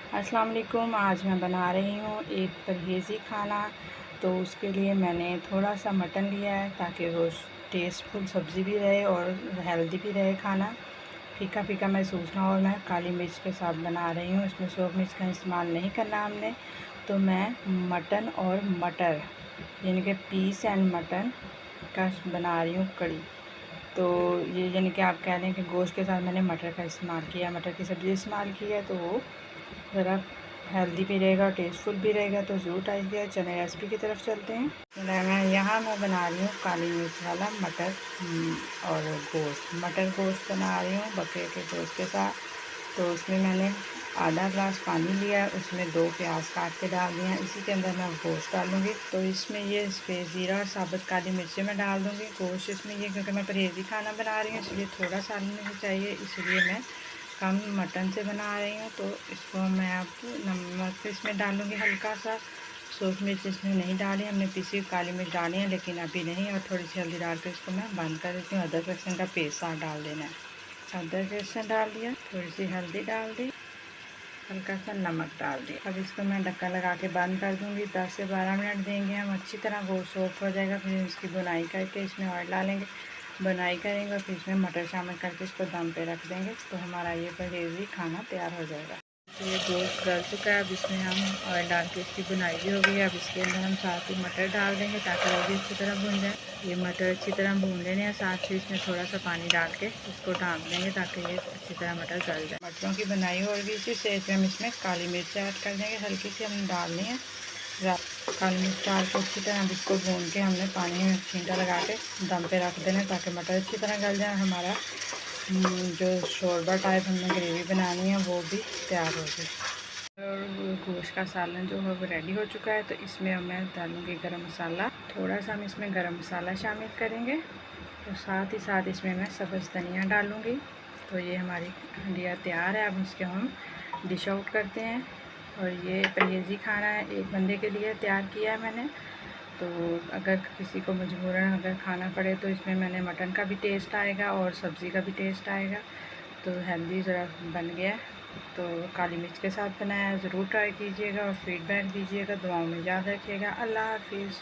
अस्सलाम वालेकुम। आज मैं बना रही हूँ एक परहेज़ी खाना। तो उसके लिए मैंने थोड़ा सा मटन लिया है ताकि वो टेस्टफुल सब्ज़ी भी रहे और हेल्दी भी रहे खाना, फीका फीका महसूस ना हो। और मैं काली मिर्च के साथ बना रही हूँ, इसमें सूरख मिर्च का इस्तेमाल नहीं करना हमने। तो मैं मटन और मटर यानी कि पीस एंड मटन का बना रही हूँ कड़ी। तो ये यानी कि आप कह लें कि गोश्त के साथ मैंने मटर का इस्तेमाल किया, मटर की सब्ज़ी इस्तेमाल की है, तो वो ज़रा हेल्दी भी रहेगा और टेस्टफुल भी रहेगा। तो ज़रूर ट्राई किया। चलें रेसिपी की तरफ चलते हैं। मैं बना रही हूँ काली मिर्च वाला मटर और गोश्त। मटर गोश्त बना रही हूँ बकरे के गोश्त के साथ। तो उसमें मैंने आधा ग्लास पानी लिया है, उसमें 2 प्याज काट के डाल दिए हैं। इसी के अंदर मैं गोश्त डालूँगी। तो इसमें ये ज़ीरा और साबुत काली मिर्चें मैं डाल दूँगी। गोश्त इसमें ये क्योंकि मैं परहेज़ी खाना बना रही हूँ इसलिए थोड़ा सा मुझे चाहिए, इसलिए मैं कम मटन से बना रही हूँ। तो इसको मैं अब नमक इसमें डालूँगी हल्का सा। सूरख मिर्च इसमें नहीं डाली, हमने पीसी हुई काली मिर्च डाली है लेकिन अभी नहीं। और थोड़ी सी हल्दी डाल कर इसको मैं बंद कर देती हूँ। अदरक लहसुन का पेस्ट डाल देना है। अदरक लहसुन डाल दिया, थोड़ी सी हल्दी डाल दी, हल्का सा नमक डाल दिया। अब इसको मैं ढक्कन लगा के बंद कर दूँगी। 10 से 12 मिनट देंगे हम, अच्छी तरह गोश्त सॉफ्ट हो जाएगा। फिर इसकी बुनाई करके इसमें ऑयल डालेंगे, बुनाई करेंगे और फिर इसमें मटर शामिल करके इसको दम पे रख देंगे। तो हमारा ये परहेज़ी खाना तैयार हो जाएगा। तो ये गोश्त गल चुका है। अब इसमें हम ऑयल डाल के इसकी बुनाई भी हो गई है। अब इसके अंदर हम साथ ही मटर डाल देंगे ताकि वो भी अच्छी तरह भुन जाए। ये मटर अच्छी तरह भून लेने हैं, साथ ही इसमें थोड़ा सा पानी डाल के इसको ढाँप देंगे ताकि ये अच्छी तरह मटर गल जाए। मटरों की बनाई हो गई, इसी स्टेज पे हम इसमें काली मिर्च ऐड कर देंगे, हल्की सी हमने डालनी है। काली मिर्च डाल के अच्छी तरह इसको भून के हमने पानी में छींटा लगा के दम पे रख देना ताकि मटर अच्छी तरह गल जाए। हमारा जो शोरबा टाइप हमने ग्रेवी बनानी है वो भी तैयार हो गई। और गोश्त का सालन जो है वो रेडी हो चुका है। तो इसमें अब मैं डालूँगी गरम मसाला। थोड़ा सा हम इसमें गरम मसाला शामिल करेंगे। तो साथ ही साथ इसमें मैं सब्ज़ धनिया डालूँगी। तो ये हमारी हंडिया तैयार है। अब इसके हम डिश आउट करते हैं। और ये परहेज़ी खाना है, एक बंदे के लिए तैयार किया है मैंने। तो अगर किसी को मजबूरन अगर खाना पड़े तो इसमें मैंने मटन का भी टेस्ट आएगा और सब्ज़ी का भी टेस्ट आएगा। तो हेल्दी ज़रा बन गया। तो काली मिर्च के साथ बनाया, ज़रूर ट्राई कीजिएगा और फीडबैक दीजिएगा। दुआओं में याद रखिएगा। अल्लाह हाफिज़।